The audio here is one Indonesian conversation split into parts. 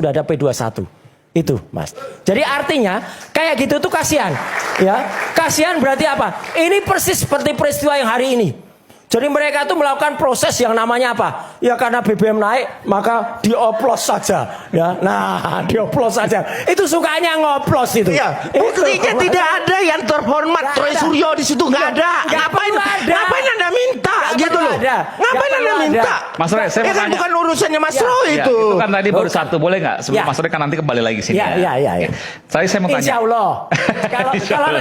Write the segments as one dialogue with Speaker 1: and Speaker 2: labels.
Speaker 1: Sudah ada P21 itu Mas. Jadi artinya kayak gitu tuh kasihan ya. Kasihan berarti apa? Ini persis seperti peristiwa yang hari ini. Jadi mereka tuh melakukan proses yang namanya apa? Ya karena BBM naik maka dioplos saja ya. Nah, dioplos saja. Itu sukanya ngoplos itu.
Speaker 2: Iya. Buktinya tidak ada yang terhormat Roy Suryo di situ, nggak ada. Ngapain Anda minta gitu loh? Ngapain Anda minta?
Speaker 3: Mas Roy, saya mau
Speaker 2: kan
Speaker 3: tanya.
Speaker 2: bukan urusannya Mas Roy
Speaker 3: Ya,
Speaker 2: itu.
Speaker 3: itu kan tadi baru satu, boleh nggak? Sebelum Mas Roy kan nanti kembali lagi sini.
Speaker 1: Iya.
Speaker 3: Saya mau tanya.
Speaker 1: Insya Allah.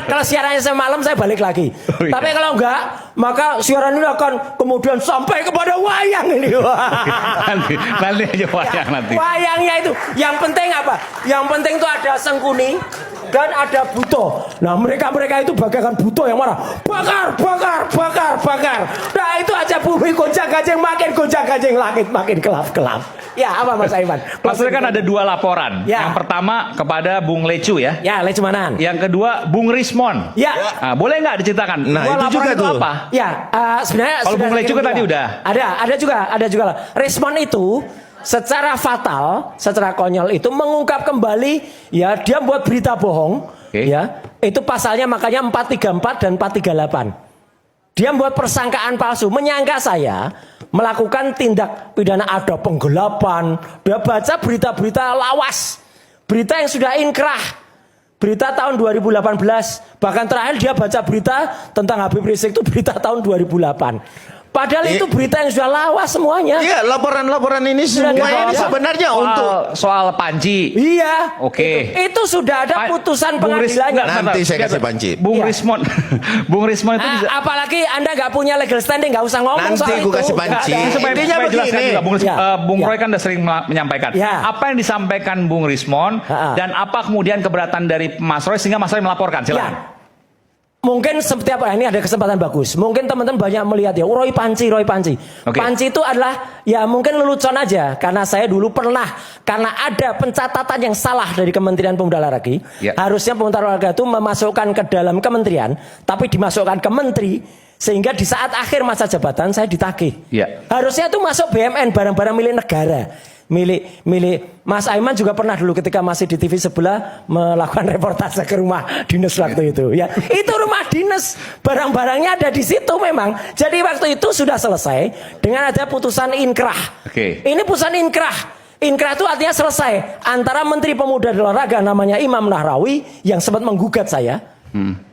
Speaker 1: Kalau siarannya semalam saya balik lagi.
Speaker 3: Oh, iya.
Speaker 1: Tapi kalau enggak, maka siaran ini akan kemudian sampai kepada wayang ini.
Speaker 3: nanti aja wayang nanti.
Speaker 1: Wayangnya itu, yang penting apa? Yang penting itu ada Sengkuni dan ada Buto. Nah mereka itu bagaikan Buto yang marah. Bakar. Nah itu aja bumi gonjang-ganjing, makin gonjang-ganjing, langit makin gelap-gelap. Ya apa Mas Aiman?
Speaker 3: Mas Roy kan ada dua laporan.
Speaker 1: Ya.
Speaker 3: Yang pertama kepada Bung Lecu ya.
Speaker 1: Ya, Lecumanan.
Speaker 3: Yang kedua Bung Rismon.
Speaker 1: Ya.
Speaker 3: Nah, boleh nggak diceritakan?
Speaker 2: Nah,
Speaker 3: dua
Speaker 2: itu
Speaker 3: laporan
Speaker 2: juga
Speaker 3: itu
Speaker 2: tuh.
Speaker 3: apa?
Speaker 1: Ya, sebenarnya
Speaker 3: Kalau
Speaker 1: sudah
Speaker 3: Bung Lecu kan tadi udah.
Speaker 1: Ada juga lah. Respon itu secara fatal, secara konyol itu mengungkap kembali ya dia buat berita bohong, ya. Itu pasalnya makanya 434 dan 438. Dia membuat persangkaan palsu, menyangka saya melakukan tindak pidana, ada penggelapan. Dia baca berita-berita lawas, berita yang sudah inkrah. Berita tahun 2018, bahkan terakhir dia baca berita tentang Habib Rizik itu berita tahun 2008. Padahal itu berita yang sudah lawas semuanya.
Speaker 2: Iya, laporan-laporan ini semua ini sebenarnya
Speaker 3: soal Panji.
Speaker 1: Iya.
Speaker 3: Oke.
Speaker 1: Itu sudah ada putusan pengadilannya.
Speaker 2: Nanti saya kasih Panji.
Speaker 3: Bung Rismon. Bung Rismon itu bisa.
Speaker 1: Apalagi Anda nggak punya legal standing, nggak usah ngomong
Speaker 2: Nanti
Speaker 1: soal itu.
Speaker 2: gue kasih Panji.
Speaker 3: Supaya jelaskan juga, Bung Roy kan udah sering menyampaikan. Apa yang disampaikan Bung Rismon dan apa kemudian keberatan dari Mas Roy sehingga Mas Roy melaporkan? Silakan.
Speaker 1: Mungkin seperti apa, ini ada kesempatan bagus. Mungkin teman-teman banyak melihat ya, Roy Panci.
Speaker 3: Okay.
Speaker 1: Panci itu adalah ya mungkin lelucon aja, karena saya dulu pernah, karena ada pencatatan yang salah dari Kementerian Pemuda Olahraga. Harusnya Pemuda Olahraga itu memasukkan ke dalam kementerian, tapi dimasukkan ke menteri, sehingga di saat akhir masa jabatan saya ditagih. Harusnya itu masuk BUMN, barang-barang milik negara. Milik Mas Aiman juga pernah dulu ketika masih di TV sebelah melakukan reportase ke rumah dinas waktu itu ya. Itu rumah dinas, barang-barangnya ada di situ memang. Jadi waktu itu sudah selesai dengan ada putusan inkrah. Ini putusan inkrah. Inkrah itu artinya selesai antara Menteri Pemuda dan Olahraga namanya Imam Nahrawi yang sempat menggugat saya.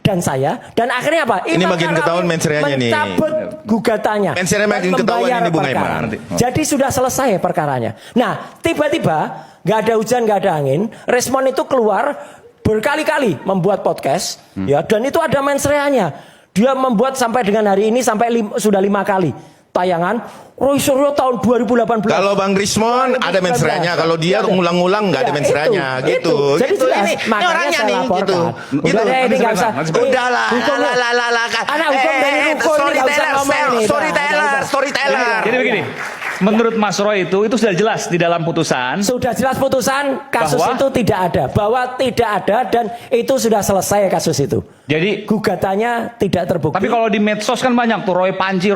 Speaker 1: Dan akhirnya apa?
Speaker 2: Ini makin ketahuan mensreanya nih.
Speaker 1: Mencabut gugatannya.
Speaker 2: Mensreanya makin ketahuan ini Bung Aiman.
Speaker 1: Jadi sudah selesai perkaranya. Nah, tiba-tiba nggak ada hujan, nggak ada angin, Respon itu keluar berkali-kali membuat podcast, ya, dan itu ada mensreanya. Dia membuat sampai dengan hari ini sudah 5 kali tayangan. Roy Suryo tahun 2018.
Speaker 2: Kalau Bang Rismon ada mensreanya, kalau dia ngulang-ngulang nggak ada mensreanya, gitu.
Speaker 1: Jadi
Speaker 2: gitu,
Speaker 1: jelas,
Speaker 2: ini orangnya nih, gitu.
Speaker 1: Udah deh, ini nggak usah.
Speaker 2: Udahlah,
Speaker 1: anak hukum dari hukum ini nggak usah ngomong nih.
Speaker 2: Storyteller.
Speaker 3: Jadi begini, menurut Mas Roy itu sudah jelas di dalam putusan.
Speaker 1: Sudah jelas putusan kasus itu tidak ada, bahwa tidak ada dan itu sudah selesai kasus itu.
Speaker 3: Jadi
Speaker 1: gugatannya tidak terbukti.
Speaker 3: Tapi kalau di medsos kan banyak tuh Roy Panci.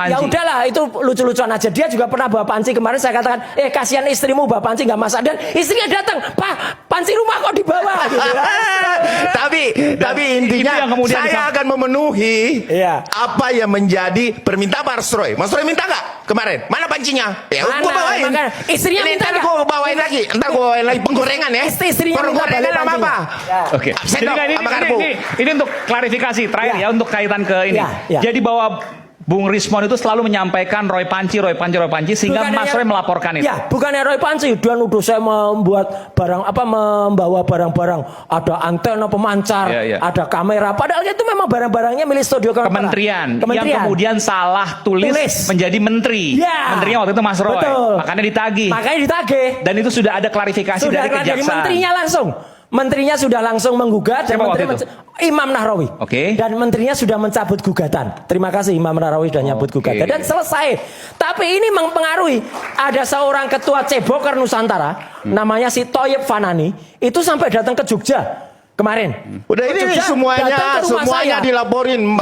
Speaker 1: Ya udahlah, itu lucu-lucuan aja. Dia juga pernah bawa Panci kemarin, saya katakan, kasihan istrimu bawa Panci nggak masak, dan istrinya datang, Pak, Panci rumah kok dibawa. Gitu.
Speaker 2: tapi intinya saya akan memenuhi apa yang menjadi permintaan Mas Roy. Mas Roy minta nggak kemarin? Mana pancinya? Ya gue bawain.
Speaker 1: Istrinya minta
Speaker 2: ntar gue bawain lagi. Ntar gue bawain lagi penggorengan ya.
Speaker 1: Istrinya
Speaker 2: penggorengan apa?
Speaker 3: Oke. Ini untuk klarifikasi terakhir ya, untuk kaitan ke ini. Jadi bahwa Bung Rismon itu selalu menyampaikan Roy Panci sehingga Mas Roy melaporkan itu.
Speaker 1: Ya, bukannya Roy Panci, dia nuduh saya membuat membawa barang-barang, ada antena pemancar, ada kamera, padahal itu memang barang-barangnya milik studio
Speaker 3: Kementerian yang kemudian salah tulis menjadi menteri. Menterinya waktu itu Mas Roy.
Speaker 1: Betul.
Speaker 3: Makanya ditagih. Dan itu sudah ada klarifikasi dari kejaksaan.
Speaker 1: Menterinya sudah langsung menggugat.
Speaker 3: Siapa waktu itu?
Speaker 1: Imam Nahrawi. Dan menterinya sudah mencabut gugatan. Terima kasih Imam Nahrawi sudah nyabut gugatan dan selesai. Tapi ini mempengaruhi. Ada seorang ketua Ceboker Nusantara namanya si Toyib Fanani, itu sampai datang ke Jogja. kemarin.
Speaker 2: Udah ini semuanya dilaporin.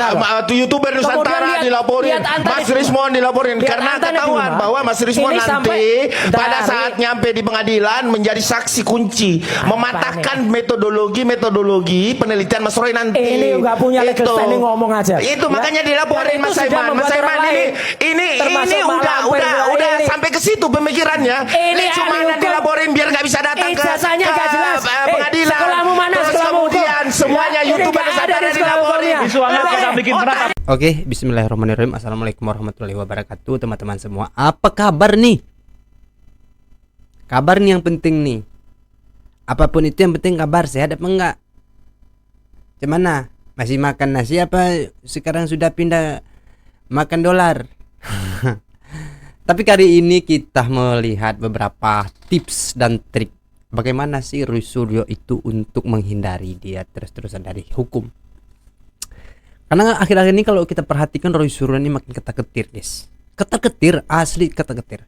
Speaker 2: YouTuber Nusantara dilaporin. Mas Rismon dilaporin karena ketahuan bahwa Mas Rismon nanti pada saat nyampe di pengadilan menjadi saksi kunci, mematahkan metodologi penelitian Mas Roy nanti. Ini
Speaker 1: nggak punya legal standing ngomong aja.
Speaker 2: Itu makanya dilaporin Mas Saiman. Mas Saiman ini udah sampai ke situ pemikirannya. Ini cuma dilaporin biar nggak bisa datang ke pengadilan. Kemudian semuanya YouTuber Nusantara dilaporin.
Speaker 4: Oke, bismillahirrahmanirrahim. Assalamualaikum warahmatullahi wabarakatuh, teman-teman semua. Apa kabar nih? Kabar nih yang penting nih. Apapun itu yang penting kabar, sehat apa enggak? Gimana? Masih makan nasi apa sekarang sudah pindah makan dolar? Tapi kali ini kita melihat beberapa tips dan trik bagaimana sih Roy Suryo itu untuk menghindari dia terus-terusan dari hukum. Karena akhir-akhir ini kalau kita perhatikan Roy Suryo ini makin ketar-ketir, guys. Ketar-ketir, asli ketar-ketir.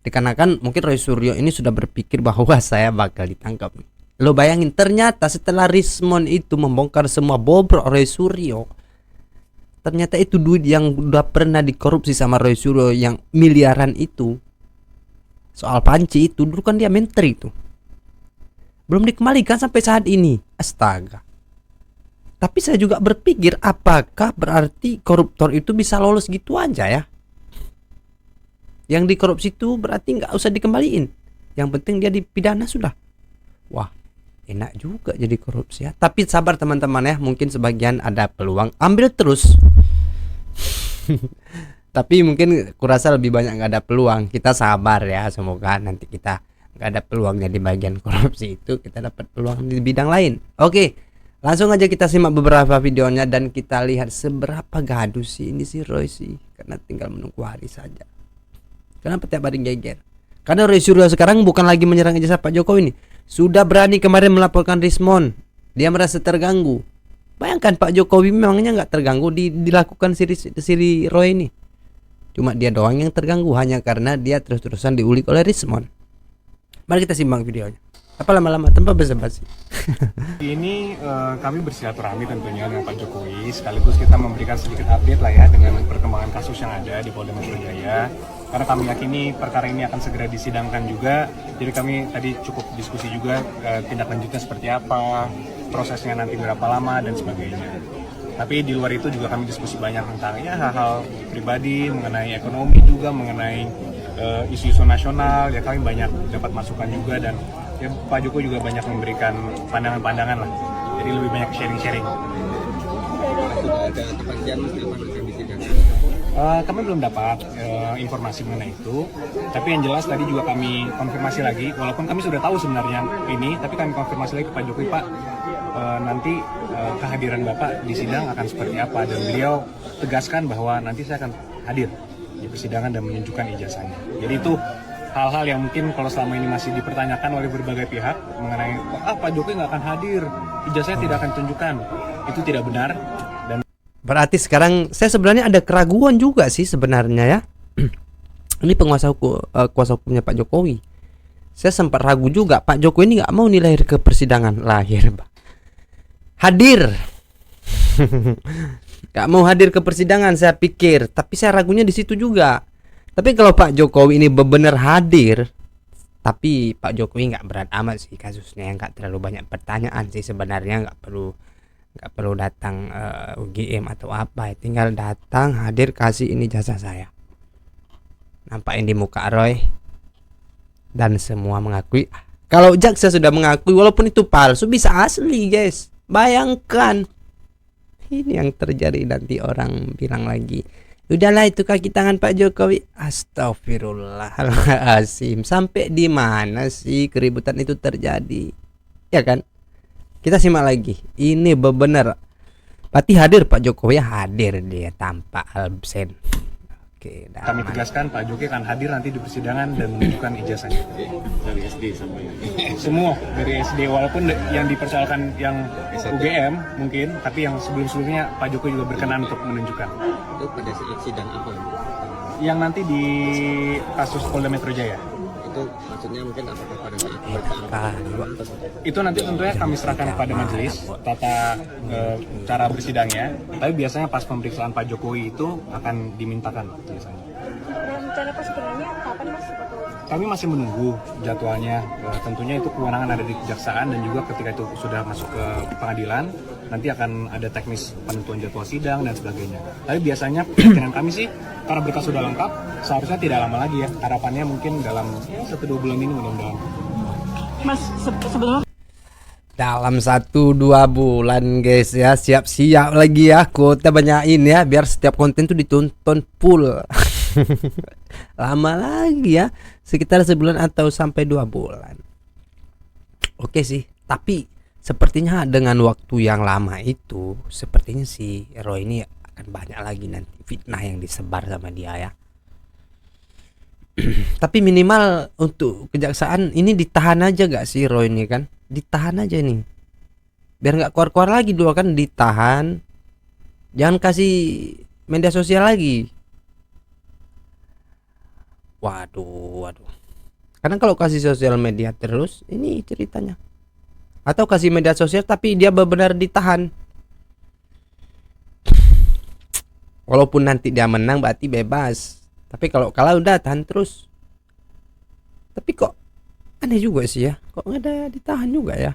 Speaker 4: Dikarenakan mungkin Roy Suryo ini sudah berpikir bahwa saya bakal ditangkap. Lo bayangin, ternyata setelah Rismon itu membongkar semua bobrok Roy Suryo, ternyata itu duit yang udah pernah dikorupsi sama Roy Suryo yang miliaran itu. Soal Panci itu dulu kan dia menteri itu, belum dikembalikan sampai saat ini. Astaga. Tapi saya juga berpikir, apakah berarti koruptor itu bisa lolos gitu aja ya? Yang dikorupsi itu berarti nggak usah dikembaliin, yang penting dia dipidana sudah. Wah, enak juga jadi korupsi ya. Tapi sabar teman-teman ya, mungkin sebagian ada peluang, ambil terus. Tapi mungkin kurasa lebih banyak nggak ada peluang. Kita sabar ya, semoga nanti kita nggak ada peluangnya di bagian korupsi itu, kita dapat peluang di bidang lain. Oke, langsung aja kita simak beberapa videonya dan kita lihat seberapa gaduh sih ini si Roy sih, karena tinggal menunggu hari saja. Kenapa tiap hari geger? Karena Roy Suryo sekarang bukan lagi menyerang ijazah Pak Jokowi ini, sudah berani kemarin melaporkan Rismon. Dia merasa terganggu. Bayangkan Pak Jokowi memangnya nggak terganggu dilakukan si Roy ini. Cuma dia doang yang terganggu hanya karena dia terus-terusan diulik oleh Rismon. Mari kita simak videonya. Apa lama-lama tanpa basa-basi.
Speaker 5: Ini kami bersilaturahmi tentunya dengan Pak Jokowi, sekaligus kita memberikan sedikit update lah ya dengan perkembangan kasus yang ada di Polda Metro Jaya. Karena kami yakini perkara ini akan segera disidangkan juga. Jadi kami tadi cukup diskusi juga tindak lanjutnya seperti apa, prosesnya nanti berapa lama dan sebagainya. Tapi di luar itu juga kami diskusi banyak tentang ya hal-hal pribadi, mengenai ekonomi juga, mengenai isu-isu nasional. Ya kami banyak dapat masukan juga dan ya Pak Jokowi juga banyak memberikan pandangan-pandangan lah. Jadi lebih banyak sharing-sharing. Kami belum dapat informasi mengenai itu. Tapi yang jelas tadi juga kami konfirmasi lagi. Walaupun kami sudah tahu sebenarnya ini, tapi kami konfirmasi lagi ke Pak Jokowi, Pak, nanti kehadiran Bapak di sidang akan seperti apa. Dan beliau tegaskan bahwa nanti saya akan hadir di persidangan dan menunjukkan ijazahnya. Jadi itu hal-hal yang mungkin kalau selama ini masih dipertanyakan oleh berbagai pihak mengenai Pak Jokowi nggak akan hadir, ijazahnya tidak akan tunjukkan, itu tidak benar. Dan
Speaker 4: berarti sekarang saya sebenarnya ada keraguan juga sih sebenarnya ya. Ini kuasa hukumnya Pak Jokowi. Saya sempat ragu juga, Pak Jokowi ini nggak mau nih lahir ke persidangan, hadir. Gak mau hadir ke persidangan saya pikir, tapi saya ragunya di situ juga. Tapi kalau Pak Jokowi ini benar hadir, tapi Pak Jokowi nggak berat amat sih kasusnya, nggak terlalu banyak pertanyaan sih sebenarnya, nggak perlu datang UGM atau apa, tinggal datang hadir kasih ini jasa saya, nampakin di muka Roy dan semua mengakui. Kalau jaksa sudah mengakui walaupun itu palsu bisa asli guys, bayangkan. Ini yang terjadi, nanti orang bilang lagi, udahlah itu kaki tangan Pak Jokowi. Astagfirullahaladzim. Sampai di mana sih keributan itu terjadi? Ya kan? Kita simak lagi. Ini benar. Berarti hadir Pak Jokowi, hadir dia tanpa absen. Oke,
Speaker 5: kami tegaskan Pak Jokowi akan hadir nanti di persidangan dan menunjukkan ijazahnya. Dari SD sampai semua dari SD, walaupun yang dipersoalkan yang UGM mungkin, tapi yang sebelum-sebelumnya Pak Jokowi juga berkenan untuk menunjukkan.
Speaker 6: Itu pada sidang apa?
Speaker 5: Yang nanti di kasus Polda Metro Jaya.
Speaker 6: Itu itu maksudnya mungkin apakah pada saat itu
Speaker 5: Itu nanti tentunya kami serahkan kepada majelis tata cara bersidangnya. Tapi biasanya pas pemeriksaan Pak Jokowi itu akan dimintakan biasanya.
Speaker 7: Rencana persidangannya kapan Mas?
Speaker 5: Kami masih menunggu jadwalnya. Tentunya itu kewenangan ada di kejaksaan dan juga ketika itu sudah masuk ke pengadilan nanti akan ada teknis penentuan jadwal sidang dan sebagainya. Tapi biasanya keyakinan kami sih karena berkas sudah lengkap seharusnya tidak lama lagi ya. Harapannya mungkin dalam 1-2 bulan ini mudah-mudahan.
Speaker 7: Mas sebelum
Speaker 4: dalam 1-2 bulan guys ya, siap-siap lagi ya, kuota banyakin ya biar setiap konten tuh ditonton full. Lama lagi ya, sekitar sebulan atau sampai 2 bulan. Oke sih, tapi sepertinya dengan waktu yang lama itu sepertinya si Roy ini akan banyak lagi nanti fitnah yang disebar sama dia ya. Tapi minimal untuk kejaksaan ini ditahan aja gak sih Roy ini kan? Ditahan aja nih. Biar gak keluar-keluar lagi dulu kan, ditahan. Jangan kasih media sosial lagi. Waduh. Karena kalau kasih sosial media terus ini ceritanya. Atau kasih media sosial tapi dia benar-benar ditahan. Walaupun nanti dia menang berarti bebas. Tapi kalau kalah udah tahan terus. Tapi kok aneh juga sih ya. Kok nggak ada ditahan juga ya.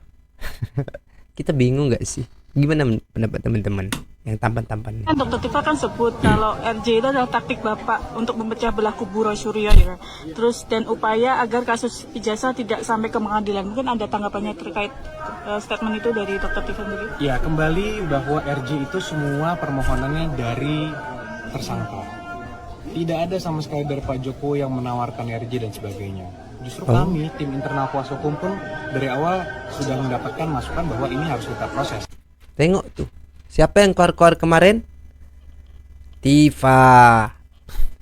Speaker 4: Kita bingung nggak sih? Gimana pendapat teman-teman yang tampan-tampan?
Speaker 7: Dr. Tifa kan sebut kalau RJ itu adalah taktik Bapak untuk memecah belah kubu Roy Suryo ya. Terus dan upaya agar kasus ijazah tidak sampai ke pengadilan. Mungkin ada tanggapannya terkait statement itu dari Dr. Tifa sendiri?
Speaker 5: Ya, kembali bahwa RJ itu semua permohonannya dari tersangka. Tidak ada sama sekali dari Pak Jokowi yang menawarkan RJ dan sebagainya. Justru kami, tim internal kuasa hukum pun dari awal sudah mendapatkan masukan bahwa ini harus kita proses.
Speaker 4: Tengok tuh, siapa yang keluar-keluar kemarin? Tifa.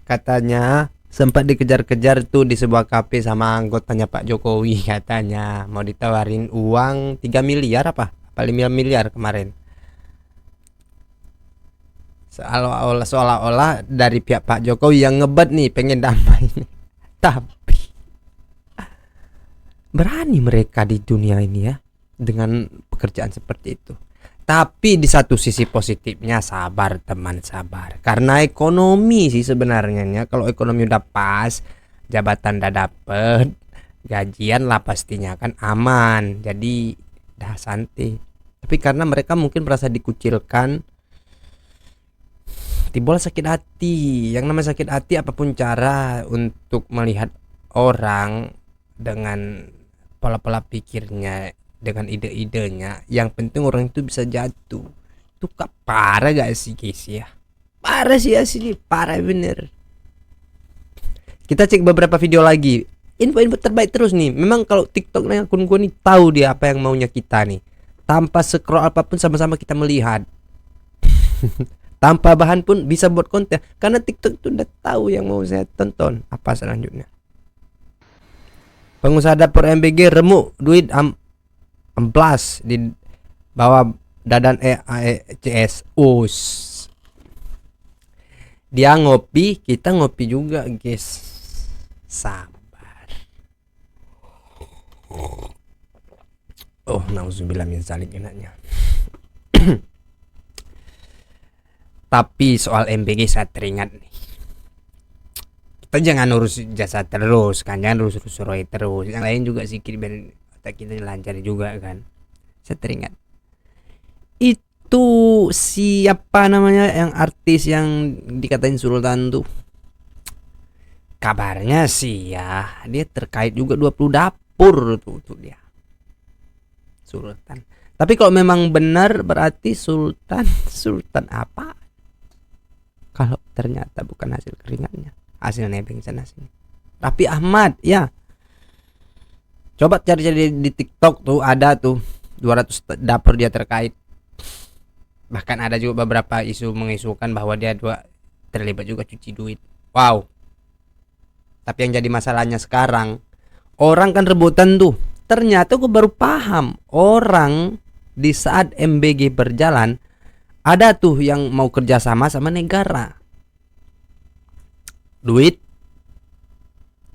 Speaker 4: Katanya sempat dikejar-kejar tuh di sebuah kafe sama anggotanya Pak Jokowi katanya. Mau ditawarin uang 3 miliar apa? 5 miliar kemarin. Seolah-olah dari pihak Pak Jokowi yang ngebet nih pengen damai. Tapi berani mereka di dunia ini ya dengan pekerjaan seperti itu. Tapi di satu sisi positifnya sabar teman, sabar. Karena ekonomi sih sebenarnya ya. Kalau ekonomi udah pas, jabatan udah dapet, gajian lah pastinya kan aman. Jadi dah santai. Tapi karena mereka mungkin merasa dikucilkan, timbul sakit hati. Yang namanya sakit hati apapun cara untuk melihat orang dengan pola-pola pikirnya, dengan ide-idenya, yang penting orang itu bisa jatuh. Itu parah gak sih guys ya? Parah sih asli, parah bener. Kita cek beberapa video lagi. Info-info terbaik terus nih. Memang kalau TikTok nih akun gue nih tahu dia apa yang maunya kita nih. Tanpa scroll apapun sama-sama kita melihat. Tanpa bahan pun bisa buat konten. Karena TikTok itu udah tahu yang mau saya tonton. Apa selanjutnya? Pengusaha dapur MBG remuk duit amplas di bawah dadan EACS. Dia ngopi, kita ngopi juga guys. Sabar. Nauzubillah min zalik enaknya. Tapi soal MBG saya teringat nih. Kita jangan urus jasa terus kan, jangan urus Roy terus. Yang lain juga sedikit biar kita lancar juga kan. Saya teringat itu siapa namanya yang artis yang dikatain Sultan tuh. Kabarnya sih ya dia terkait juga 20 dapur tuh dia Sultan. Tapi kalau memang benar berarti Sultan apa? Kalau ternyata bukan hasil keringatnya, hasil nebeng sana sini. Raffi Ahmad ya. Coba cari-cari di TikTok tuh ada tuh 200 dapur dia terkait. Bahkan ada juga beberapa isu mengisukan bahwa dia terlibat juga cuci duit. Wow. Tapi yang jadi masalahnya sekarang, orang kan rebutan tuh. Ternyata gue baru paham, orang di saat MBG berjalan ada tuh yang mau kerjasama sama negara. Duit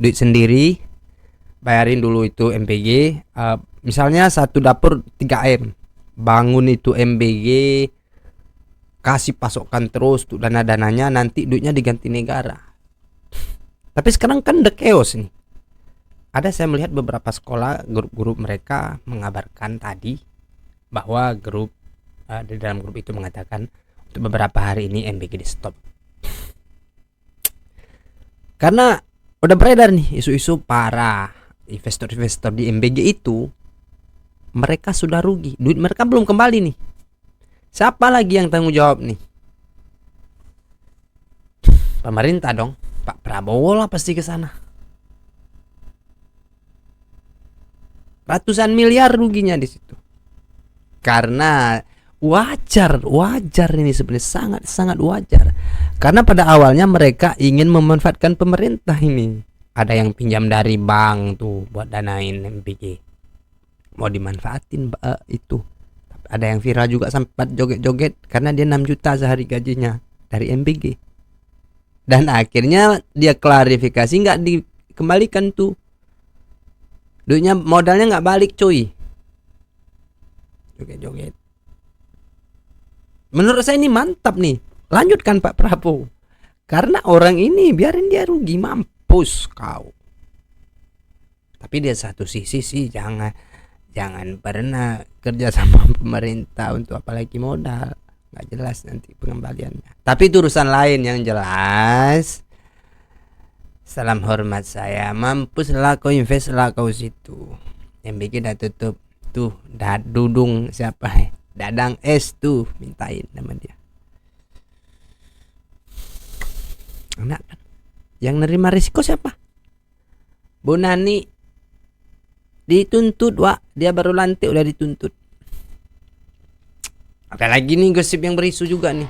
Speaker 4: sendiri, bayarin dulu itu MBG, misalnya satu dapur 3M, bangun itu MBG, kasih pasokan terus tuh dana-dananya, nanti duitnya diganti negara. Tapi sekarang kan the chaos nih. Ada saya melihat beberapa sekolah, grup-grup mereka mengabarkan tadi bahwa di dalam grup itu mengatakan untuk beberapa hari ini MBG di stop. Karena udah beredar nih isu-isu para investor-investor di MBG itu, mereka sudah rugi, duit mereka belum kembali nih. Siapa lagi yang tanggung jawab nih? Pemerintah dong, Pak Prabowo lah pasti ke sana. Ratusan miliar ruginya di situ. Karena wajar ini sebenarnya sangat wajar. Karena pada awalnya mereka ingin memanfaatkan pemerintah ini. Ada yang pinjam dari bank tuh buat danain MBG. Mau dimanfaatin itu. Ada yang viral juga sempat joget-joget karena dia 6 juta sehari gajinya dari MBG. Dan akhirnya dia klarifikasi nggak dikembalikan tuh. Duitnya, modalnya nggak balik cuy. Joget-joget. Menurut saya ini mantap nih. Lanjutkan Pak Prabowo. Karena orang ini biarin dia rugi, mampus kau. Tapi dia satu sisi sih jangan pernah kerja sama pemerintah untuk apalagi modal. Nggak jelas nanti pengembaliannya. Tapi itu urusan lain. Yang jelas, salam hormat saya, mampus lah kau, invest lah kau situ. MBG udah tutup tuh, Dudung siapa? Dadang S tuh, mintain nama dia. Enak kan? Yang nerima risiko siapa? Bu Nani dituntut, Wak. Dia baru lantik udah dituntut. Apalagi nih gosip yang berisu juga nih.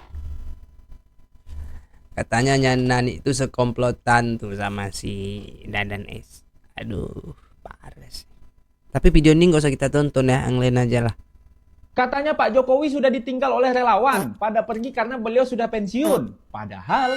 Speaker 4: Katanya Nani itu sekomplotan tuh sama si Dadan S. Aduh, parah sih. Tapi video ini gak usah kita tonton ya, yang lain aja lah.
Speaker 3: Katanya Pak Jokowi sudah ditinggal oleh relawan pada pergi karena beliau sudah pensiun. Padahal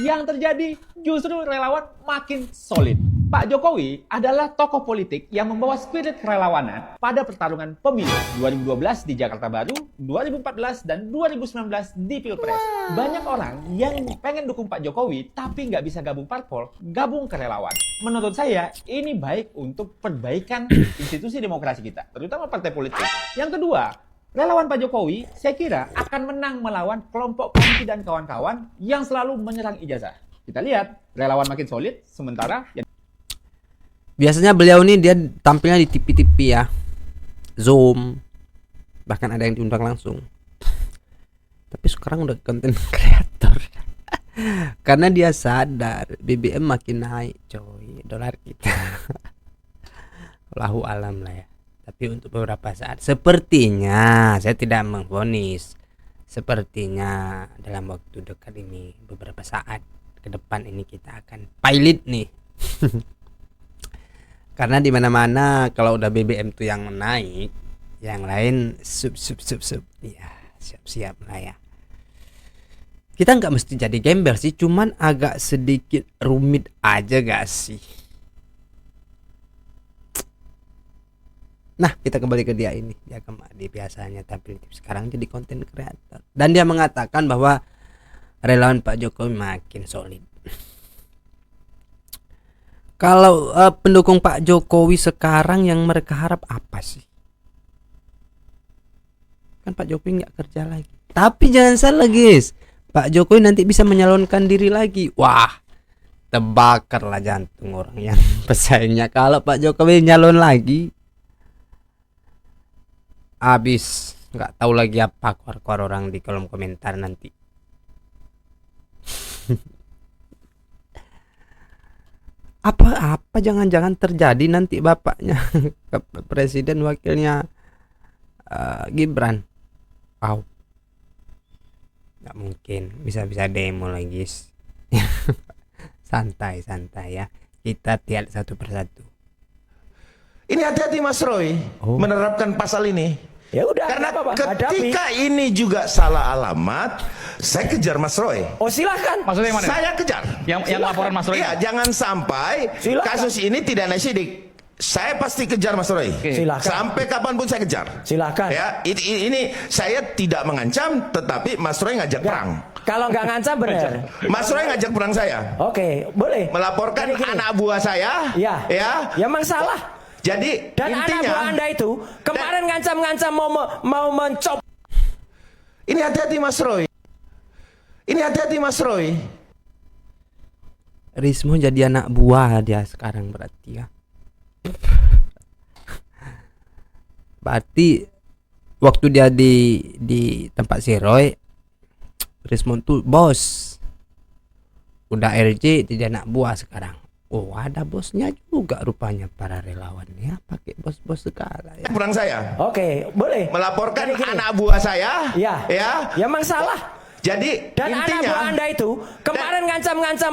Speaker 3: yang terjadi justru relawan makin solid. Pak Jokowi adalah tokoh politik yang membawa spirit kerelawanan pada pertarungan pemilu 2012 di Jakarta Baru, 2014 dan 2019 di Pilpres. Banyak orang yang pengen dukung Pak Jokowi tapi nggak bisa gabung parpol, gabung ke relawan. Menurut saya ini baik untuk perbaikan institusi demokrasi kita, terutama partai politik. Yang kedua, relawan Pak Jokowi saya kira akan menang melawan kelompok Komisi dan kawan-kawan yang selalu menyerang ijazah. Kita lihat relawan makin solid, sementara
Speaker 4: biasanya beliau ini dia tampilnya di TV-TV ya, Zoom, bahkan ada yang diundang langsung. Tapi sekarang udah konten kreator. Karena dia sadar BBM makin naik coy, dolar kita. Allahu alam lah ya. Tapi untuk beberapa saat sepertinya, saya tidak memvonis, sepertinya dalam waktu dekat ini, beberapa saat ke depan ini kita akan pilot nih. Karena di mana-mana kalau udah BBM tuh yang naik, yang lain sub. Ya, siap-siap lah ya. Kita nggak mesti jadi gembel sih, cuman agak sedikit rumit aja gak sih? Nah, kita kembali ke dia ini. Dia biasanya tampil sekarang jadi konten kreator. Dan dia mengatakan bahwa relawan Pak Jokowi makin solid. Kalau pendukung Pak Jokowi sekarang yang mereka harap apa sih? Kan Pak Jokowi nggak kerja lagi. Tapi jangan salah guys, Pak Jokowi nanti bisa menyalonkan diri lagi. Wah, terbakar lah jantung orang yang pesaingnya. Kalau Pak Jokowi nyalon lagi, habis nggak tahu lagi apa keluar orang di kolom komentar nanti. Apa jangan-jangan terjadi nanti bapaknya presiden wakilnya Gibran. Wow, nggak mungkin, bisa demo lagi. santai ya, kita lihat satu persatu.
Speaker 2: Ini hati-hati Mas Roy menerapkan pasal ini.
Speaker 1: Ya udah,
Speaker 2: karena
Speaker 1: apa-apa.
Speaker 2: ketika ini juga salah alamat, saya kejar Mas Roy.
Speaker 1: Oh silahkan.
Speaker 3: Maksudnya yang mana?
Speaker 2: Saya kejar.
Speaker 3: Yang laporan Mas Roy.
Speaker 2: Iya, jangan sampai
Speaker 1: silakan.
Speaker 2: kasus ini tidak sidik. Saya pasti kejar Mas Roy.
Speaker 1: Silakan.
Speaker 2: Sampai kapanpun saya kejar.
Speaker 1: Silakan.
Speaker 2: Ya, ini saya tidak mengancam, tetapi Mas Roy ngajak perang.
Speaker 1: Kalau nggak ngancam benar.
Speaker 2: Mas Roy ngajak perang saya.
Speaker 1: Oke, boleh.
Speaker 2: Melaporkan
Speaker 1: Gini.
Speaker 2: anak buah saya.
Speaker 1: Ya. Ya emang salah.
Speaker 2: Jadi
Speaker 1: Dan anak
Speaker 2: intinya
Speaker 1: buah Anda itu kemarin ngancam-ngancam mau mencop.
Speaker 2: ini hati-hati Mas Roy. Ini hati-hati Mas Roy.
Speaker 4: Rismo jadi anak buah dia sekarang berarti ya. Berarti waktu dia di tempat si Roy, Rismo tuh bos. Udah RJ jadi anak buah sekarang. Oh, ada bosnya juga rupanya para relawan ya, pakai bos-bos segala ya.
Speaker 2: Perang saya.
Speaker 1: Oke, boleh.
Speaker 2: Melaporkan
Speaker 1: Gini.
Speaker 2: anak buah saya.
Speaker 1: Ya.
Speaker 2: Ya.
Speaker 1: Ya emang salah.
Speaker 2: Jadi
Speaker 1: Dan anak
Speaker 2: intinya
Speaker 1: buah Anda itu kemarin ngancam-ngancam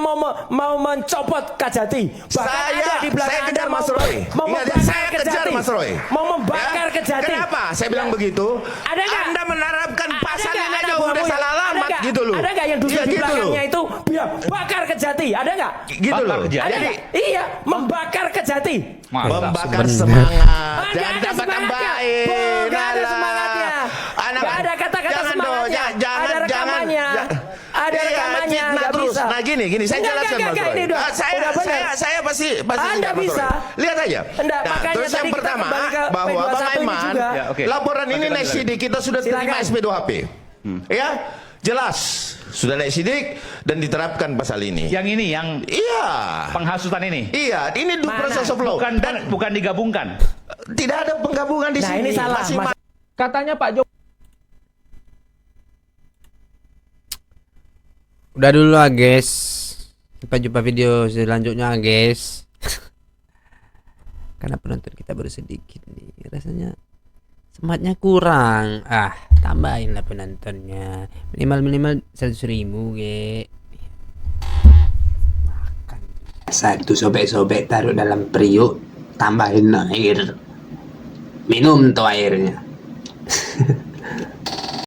Speaker 1: mau mencopot Kajati.
Speaker 2: saya
Speaker 1: Anda
Speaker 2: kejar Mas Roy.
Speaker 1: mau
Speaker 2: Ingat ya,
Speaker 1: membakar
Speaker 2: saya kejar
Speaker 1: Kejati.
Speaker 2: Mas Roy.
Speaker 1: Mau membakar
Speaker 2: Ya,
Speaker 1: Kejati.
Speaker 2: Kenapa saya bilang begitu?
Speaker 1: Ada nggak?
Speaker 2: Anda menerapkan
Speaker 1: Ada
Speaker 2: pasal
Speaker 1: nggak
Speaker 2: ini
Speaker 1: anak
Speaker 2: aja
Speaker 1: buahmu
Speaker 2: udah
Speaker 1: yang-
Speaker 2: salah
Speaker 1: ada
Speaker 2: alamat
Speaker 1: nggak?
Speaker 2: gitu loh.
Speaker 1: Ada nggak yang duduk
Speaker 2: Iya,
Speaker 1: di
Speaker 2: gitu loh.
Speaker 1: belakangnya itu biar bakar Kejati? Ada nggak?
Speaker 2: Gitu
Speaker 3: Bakar
Speaker 2: loh.
Speaker 3: Kejati.
Speaker 1: Ada
Speaker 2: Jadi
Speaker 1: nggak? Iya, membakar Kejati.
Speaker 2: membakar
Speaker 4: Sebenarnya.
Speaker 2: semangat.
Speaker 1: Nggak
Speaker 2: Jangan
Speaker 1: ada
Speaker 2: tambah
Speaker 1: semangatnya.
Speaker 2: tambahin.
Speaker 1: Nggak ada semangatnya. Nggak ada kata-kata
Speaker 2: Jangan dong,
Speaker 1: semangatnya. Ada rekamannya. Ada
Speaker 2: Iya,
Speaker 1: rekamannya.
Speaker 2: fitnah
Speaker 1: Nggak
Speaker 2: terus.
Speaker 1: bisa.
Speaker 2: Nah gini, saya
Speaker 1: Enggak,
Speaker 2: jelaskan
Speaker 1: enggak,
Speaker 2: Mas
Speaker 1: enggak,
Speaker 2: Roy.
Speaker 1: ini udah-
Speaker 2: Ah,
Speaker 1: udah benar.
Speaker 2: saya pasti
Speaker 1: Anda
Speaker 2: siap, Mas
Speaker 1: bisa.
Speaker 2: Roy. Lihat aja.
Speaker 1: Enggak,
Speaker 2: Nah,
Speaker 1: makanya
Speaker 2: terus yang
Speaker 1: tadi kita
Speaker 2: pertama
Speaker 1: kembali ke
Speaker 2: bahwa
Speaker 1: P21
Speaker 2: Bang
Speaker 1: ini
Speaker 2: Aiman,
Speaker 1: juga.
Speaker 3: Ya, oke.
Speaker 2: laporan ini naik sidik, kita sudah terima
Speaker 1: Silakan.
Speaker 2: SP2HP. Ya, jelas sudah naik sidik dan diterapkan pasal ini.
Speaker 3: Yang ini, yang
Speaker 2: Iya.
Speaker 3: penghasutan ini.
Speaker 2: Iya, ini due
Speaker 1: Mana?
Speaker 2: process of law.
Speaker 3: Bukan digabungkan.
Speaker 2: Tidak ada penggabungan di
Speaker 1: Nah,
Speaker 2: sini.
Speaker 1: ini salah,
Speaker 2: Masih
Speaker 1: Mas.
Speaker 3: Katanya Pak Jokowi
Speaker 4: Udah dulu lah guys. Sampai jumpa video selanjutnya guys. Karena penonton kita baru sedikit nih, rasanya semangatnya kurang. Tambahin lah penontonnya. Minimal 100.000 ge. Makan. Satu sobek-sobek taruh dalam periuk, tambahin air. Minum tuh airnya.